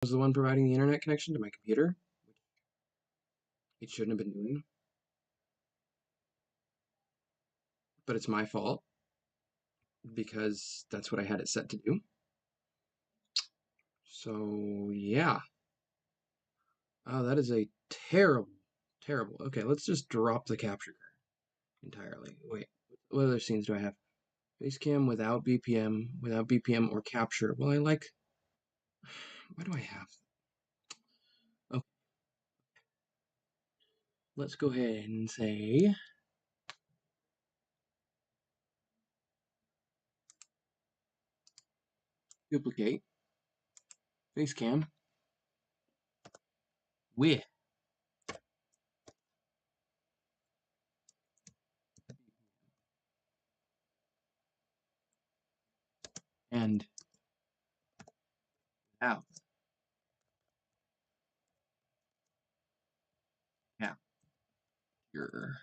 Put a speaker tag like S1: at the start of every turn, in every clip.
S1: was the one providing the internet connection to my computer. It shouldn't have been doing, but it's my fault because that's what I had it set to do. So yeah. Oh, that is a terrible, terrible. Okay, let's just drop the capture card entirely. Wait, what other scenes do I have? Facecam without BPM or capture. Well, I like. What do I have? Oh, let's go ahead and say duplicate Facecam with and out. Capture.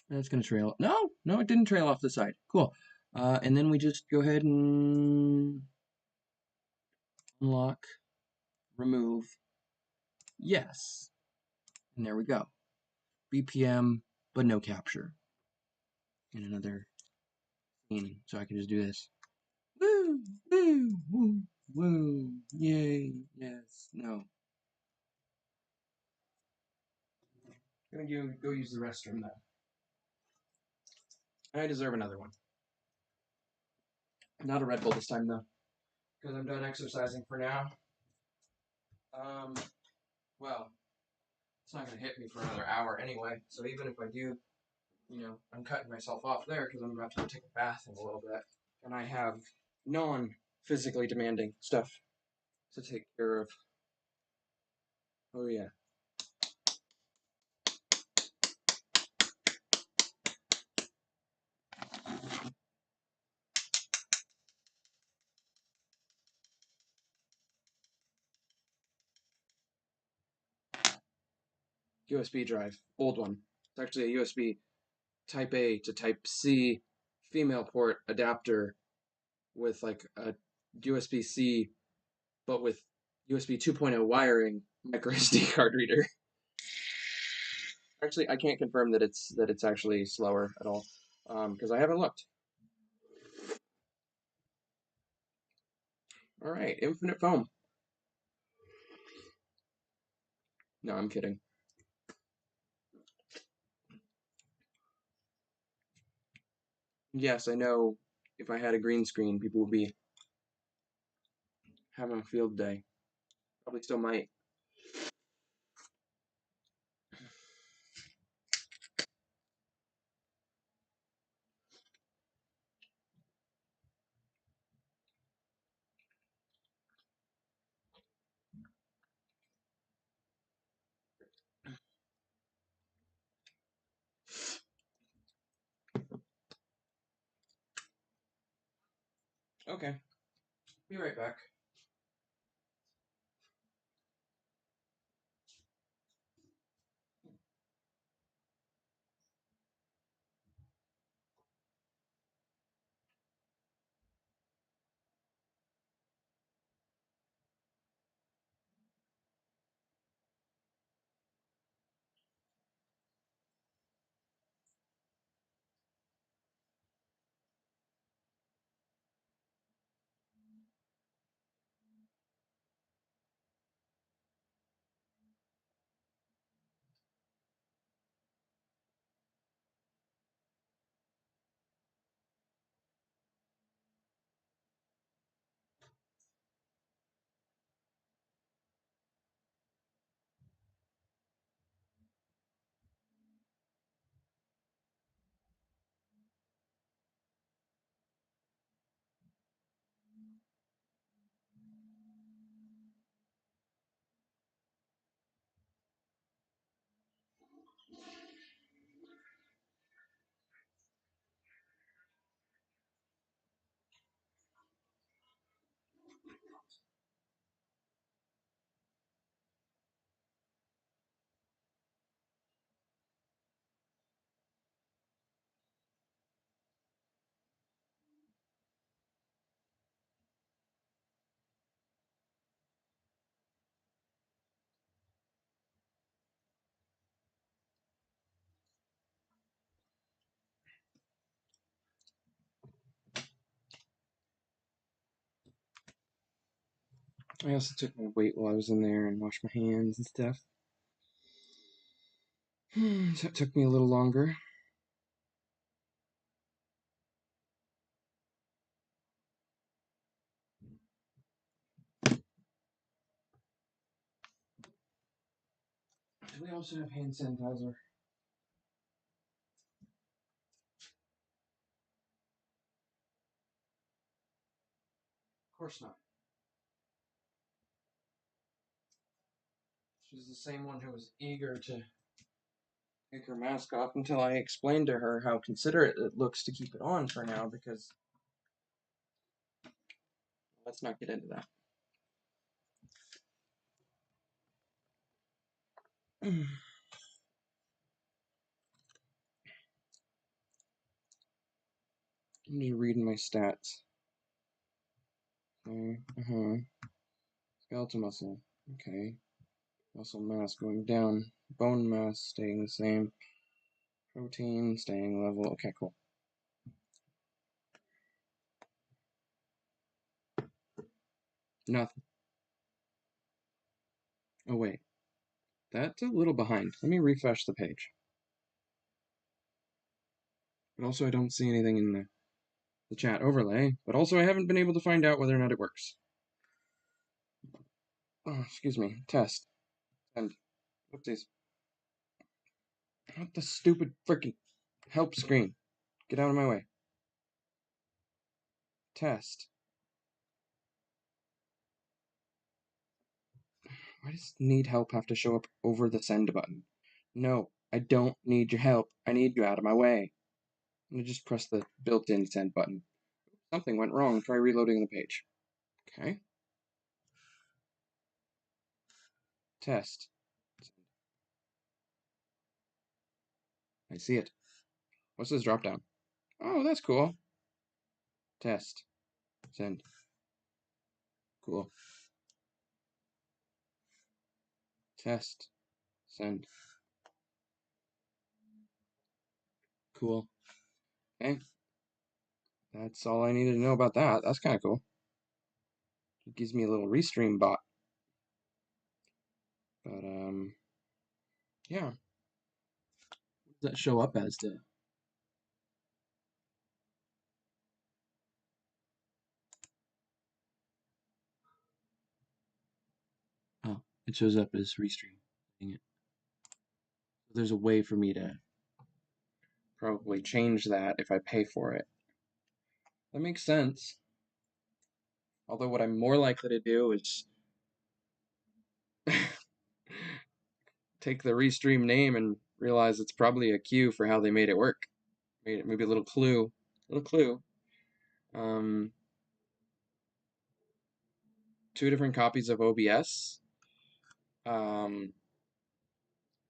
S1: That's gonna trail. No, no, it didn't trail off the side. Cool. And then we just go ahead and unlock, remove, yes. And there we go. BPM, but no capture. In another scene. So I can just do this. Woo, woo, woo, woo, yay, yes, no. I'm gonna go use the restroom though. I deserve another one. Not a Red Bull this time though, because I'm done exercising for now. Well, it's not gonna hit me for another hour anyway. So even if I do, I'm cutting myself off there because I'm about to go take a bath in a little bit, and I have non-physically demanding stuff to take care of. Oh yeah. USB drive, old one. It's actually a USB Type A to Type C female port adapter with like a USB-C, but with USB 2.0 wiring micro SD card reader. Actually, I can't confirm that it's actually slower at all because I haven't looked. All right, infinite foam. No, I'm kidding. Yes, I know. If I had a green screen, people would be having a field day. Probably still might. Okay, be right back. I also took my weight while I was in there and washed my hands and stuff. So it took me a little longer. We also have hand sanitizer. Of course not. She's the same one who was eager to take her mask off until I explained to her how considerate it looks to keep it on for now, because let's not get into that. I'm just reading my stats. Okay, skeletal muscle. Okay. Muscle mass going down. Bone mass staying the same. Protein staying level. Okay, cool. Nothing. Oh, wait. That's a little behind. Let me refresh the page. But also, I don't see anything in the chat overlay. But also, I haven't been able to find out whether or not it works. Oh, excuse me. Test. And whoopsies. What the stupid freaking help screen? Get out of my way. Test. Why does need help have to show up over the send button? No, I don't need your help. I need you out of my way. I'm gonna just press the built-in send button. Something went wrong. Try reloading the page. Okay. Test. I see it. What's this drop down? Oh, that's cool. Test. Send. Cool. Test. Send. Cool. Okay. That's all I needed to know about that. That's kind of cool. It gives me a little restream bot. But, yeah. What does that show up as to? Oh, it shows up as restream. Dang it. There's a way for me to probably change that if I pay for it. That makes sense. Although what I'm more likely to do is take the restream name and realize it's probably a cue for how they made it work. Made it maybe a little clue. Um, 2 different copies of OBS um,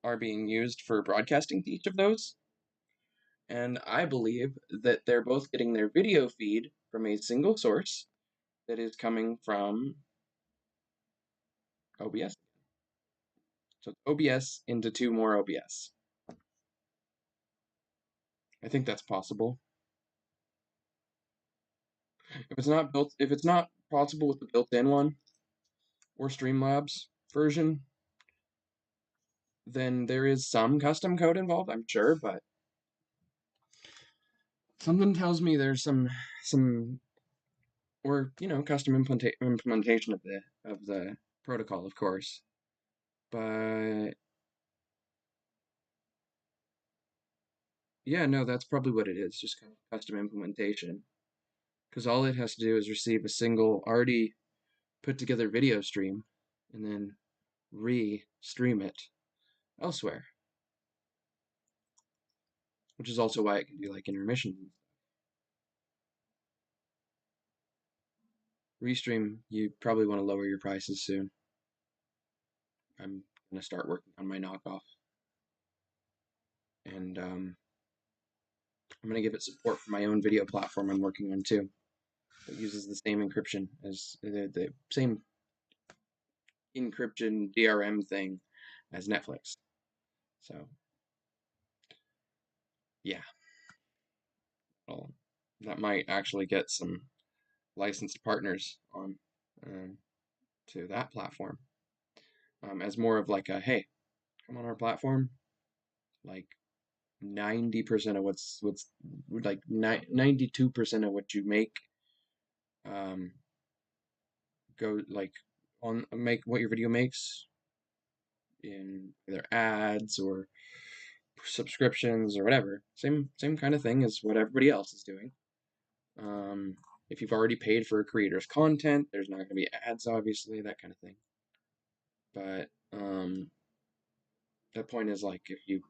S1: are being used for broadcasting to each of those. And I believe that they're both getting their video feed from a single source that is coming from OBS. So it's OBS into 2 more OBS. I think that's possible. If it's not possible with the built-in one or Streamlabs version, then there is some custom code involved, I'm sure, but something tells me there's some or custom implementation of the protocol, of course. But yeah, no, that's probably what it is, just kind of custom implementation. Because all it has to do is receive a single already put together video stream and then re-stream it elsewhere. Which is also why it can do like intermission. Restream, you probably want to lower your prices soon. I'm going to start working on my knockoff. And I'm going to give it support for my own video platform I'm working on too. It uses the same encryption as the same encryption DRM thing as Netflix. So, yeah. Well, that might actually get some licensed partners on. to that platform, as more of like a, hey, come on our platform. Like 90% of what's like 92% of what you make, um, go like on make what your video makes in either ads or subscriptions or whatever. Same kind of thing as what everybody else is doing. Um, if you've already paid for a creator's content, there's not going to be ads, obviously, that kind of thing. But the point is, like, if you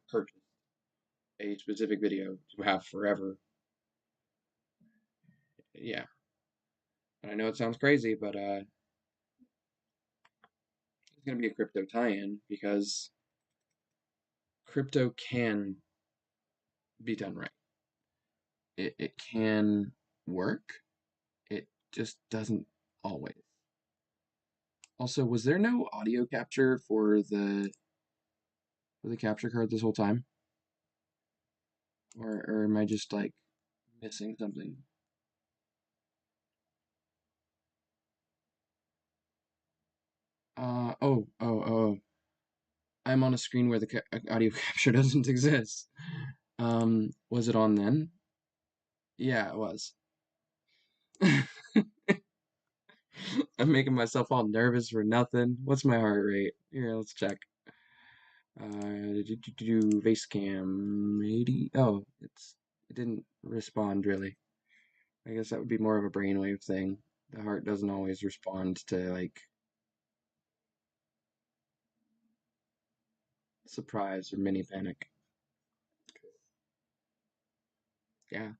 S1: purchase a specific video to have forever, yeah. And I know it sounds crazy, but it's going to be a crypto tie-in because crypto can be done right. It can work. It just doesn't always. Also, was there no audio capture for the capture card this whole time? Or am I just like missing something? Oh. I'm on a screen where the audio capture doesn't exist. Was it on then? Yeah, it was. I'm making myself all nervous for nothing. What's my heart rate? Here, let's check. Face cam 80. Oh, it didn't respond really. I guess that would be more of a brainwave thing. The heart doesn't always respond to like surprise or mini panic. Yeah.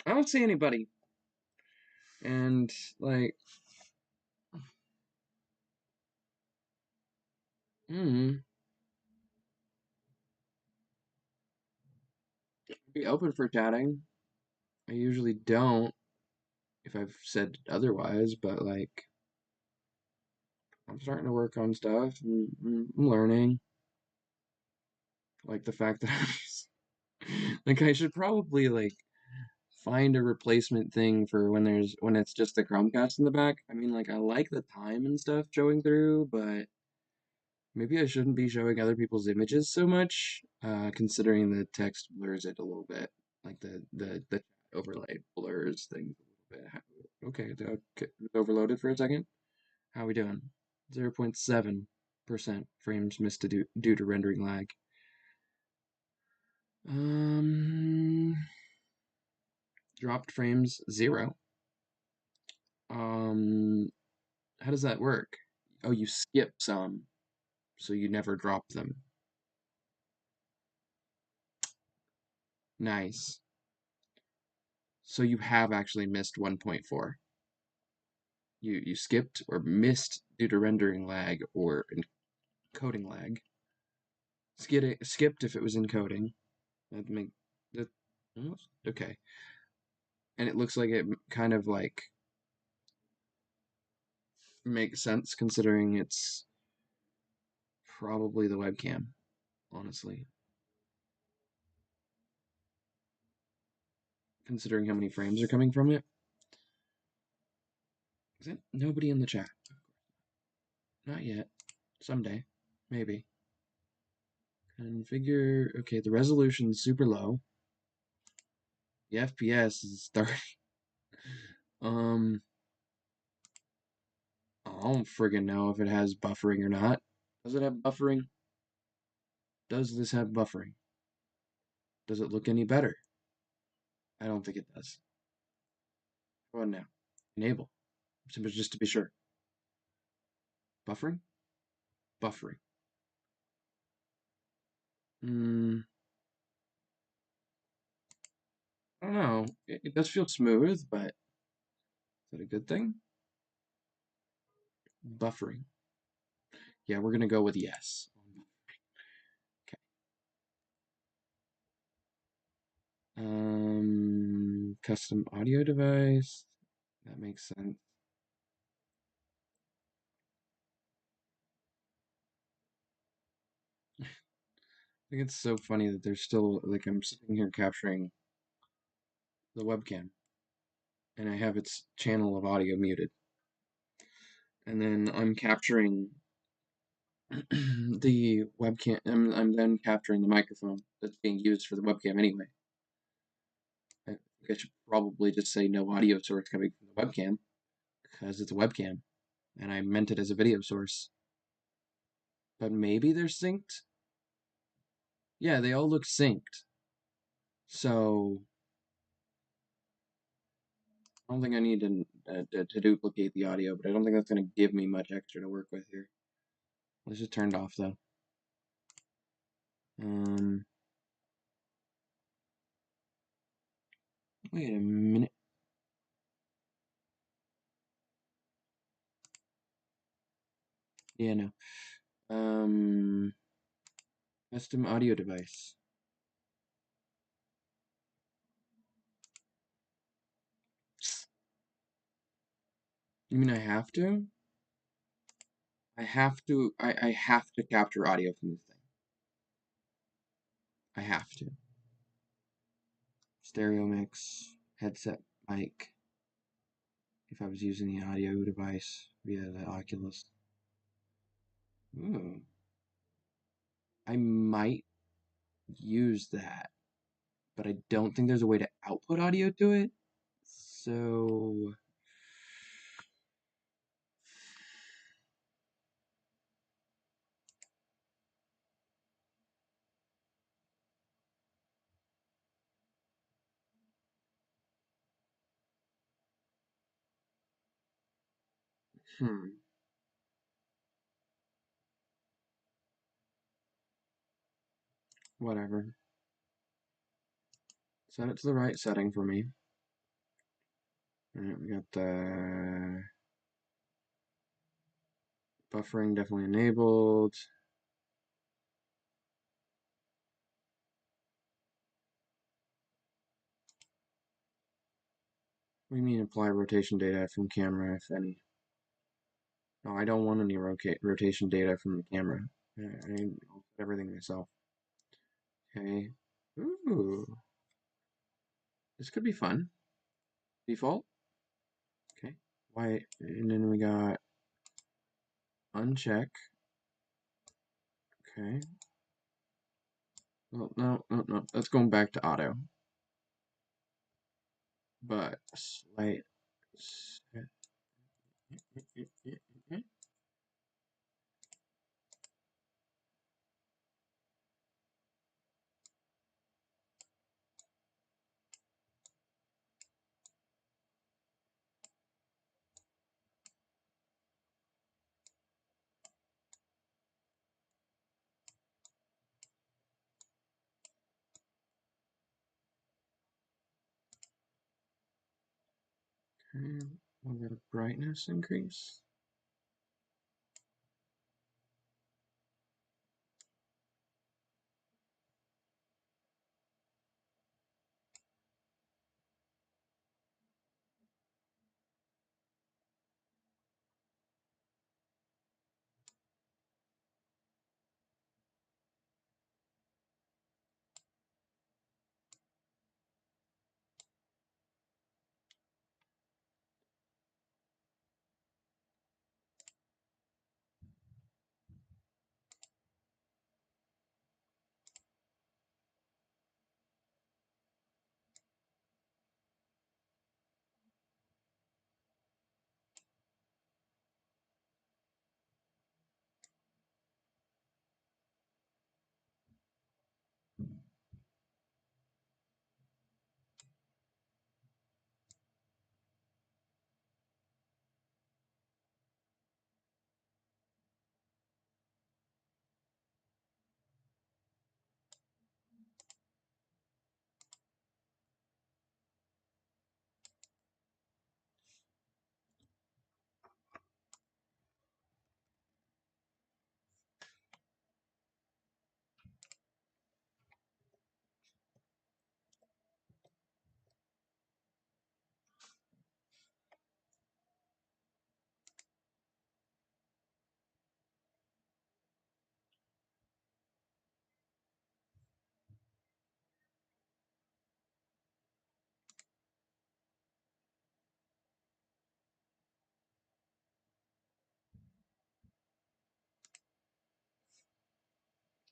S1: I don't see anybody. And like, hmm, be open for chatting. I usually don't if I've said otherwise, but like, I'm starting to work on stuff. I'm learning. Like the fact that like I should probably like find a replacement thing for when it's just the Chromecast in the back. I mean, like I like the time and stuff showing through, but maybe I shouldn't be showing other people's images so much, considering the text blurs it a little bit. Like the overlay blurs things a little bit. Okay, overloaded for a second. How are we doing? 0.7% frames missed due to rendering lag. Um, dropped frames 0. Um, how does that work? Oh, you skip some, so you never drop them. Nice. So you have actually missed 1.4. You skipped or missed due to rendering lag or encoding lag. Skipped if it was encoding. That'd make that almost okay. And it looks like it kind of like makes sense considering it's probably the webcam, honestly. Considering how many frames are coming from it. Is it nobody in the chat? Not yet. Someday. Maybe. Configure. Okay, the resolution's super low. The FPS is 30. Um, I don't friggin' know if it has buffering or not. Does it have buffering? Does this have buffering? Does it look any better? I don't think it does. Go on now. Enable. Just to be sure. Buffering? Buffering. I don't know. It does feel smooth, but is that a good thing? Buffering. Yeah, we're gonna go with yes. Okay. Custom audio device. That makes sense. I think it's so funny that there's still like I'm sitting here capturing the webcam and I have its channel of audio muted. and then I'm capturing the webcam. I'm then capturing the microphone that's being used for the webcam anyway. I think I should probably just say no audio source coming from the webcam because it's a webcam, and I meant it as a video source. But maybe they're synced? Yeah, they all look synced. So I don't think I need to duplicate the audio, but I don't think that's going to give me much extra to work with here. Let's just turn it off though. Um, Wait a minute. Yeah, no. Custom audio device. You mean I have to? I have to capture audio from this thing. I have to. Stereo mix, headset mic. If I was using the audio device via the Oculus. Ooh. I might use that, but I don't think there's a way to output audio to it. So, whatever. Set it to the right setting for me. Alright, we got the buffering definitely enabled. What do you mean apply rotation data from camera, if any? No, I don't want any rotation data from the camera. I'll put everything myself. Okay. Ooh. This could be fun. Default. Okay. White. And then we got uncheck. Okay. Well, no. That's going back to auto. But slight. Okay. We'll get a brightness increase.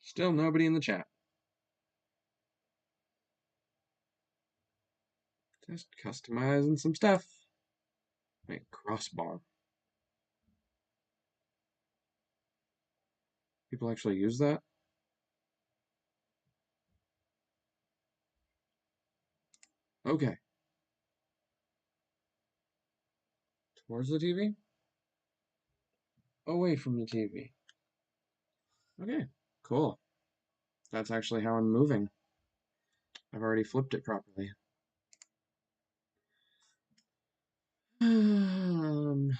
S1: Still nobody in the chat. Just customizing some stuff. Make crossbar. People actually use that? Okay. Towards the TV? Away from the TV. Okay, cool. That's actually how I'm moving. I've already flipped it properly. Um,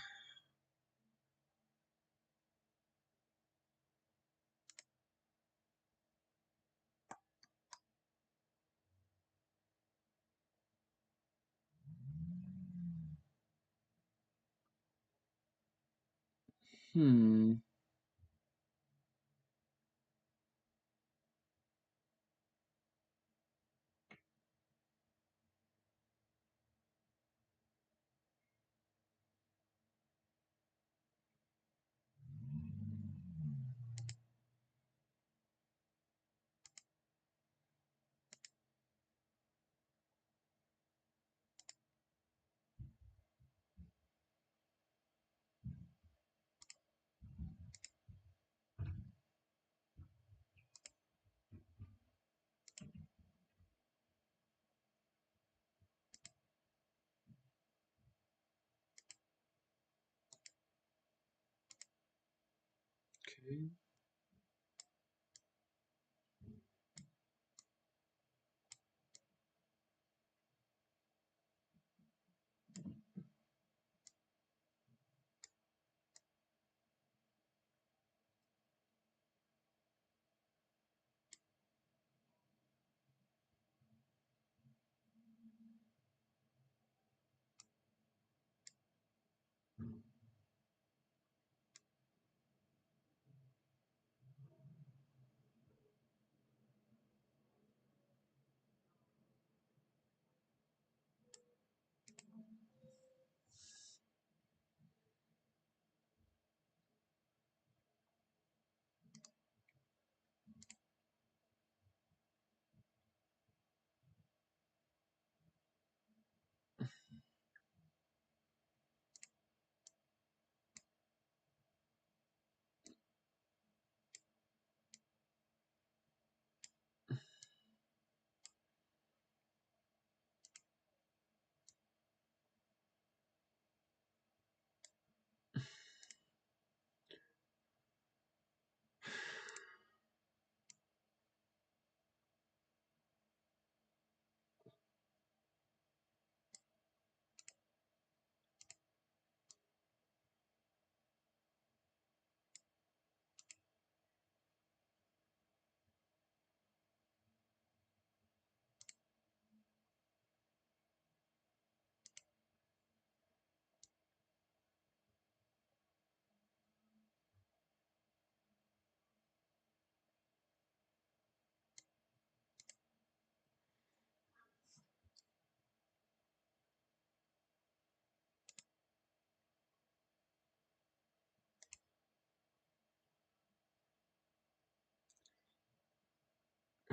S1: hmm. Okay.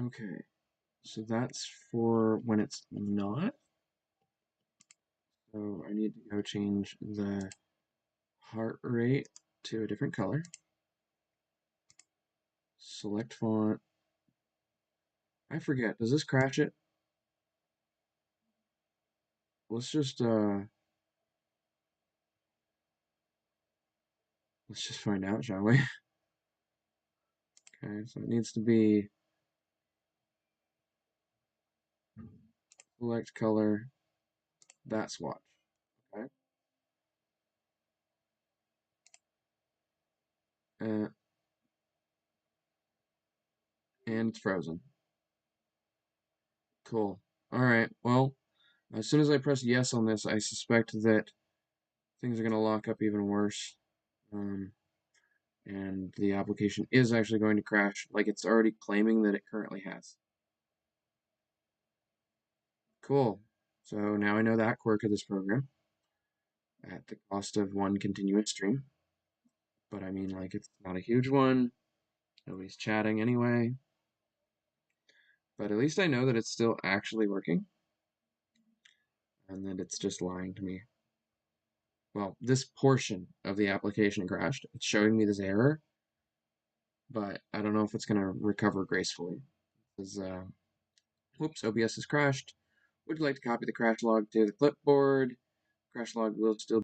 S1: Okay. So that's for when it's not. So I need to go change the heart rate to a different color. Select font. I forget. Does this crash it? Let's just find out, shall we? Okay, so it needs to be select color, that swatch. Okay. Uh, and it's frozen. Cool. Alright, well, as soon as I press yes on this, I suspect that things are going to lock up even worse. And the application is actually going to crash, like it's already claiming that it currently has. Cool. So now I know that quirk of this program at the cost of one continuous stream. But I mean, like, it's not a huge one. Nobody's chatting anyway. But at least I know that it's still actually working. And that it's just lying to me. Well, this portion of the application crashed. It's showing me this error, but I don't know if it's going to recover gracefully. Because, whoops, OBS has crashed. Would you like to copy the crash log to the clipboard? Crash log will still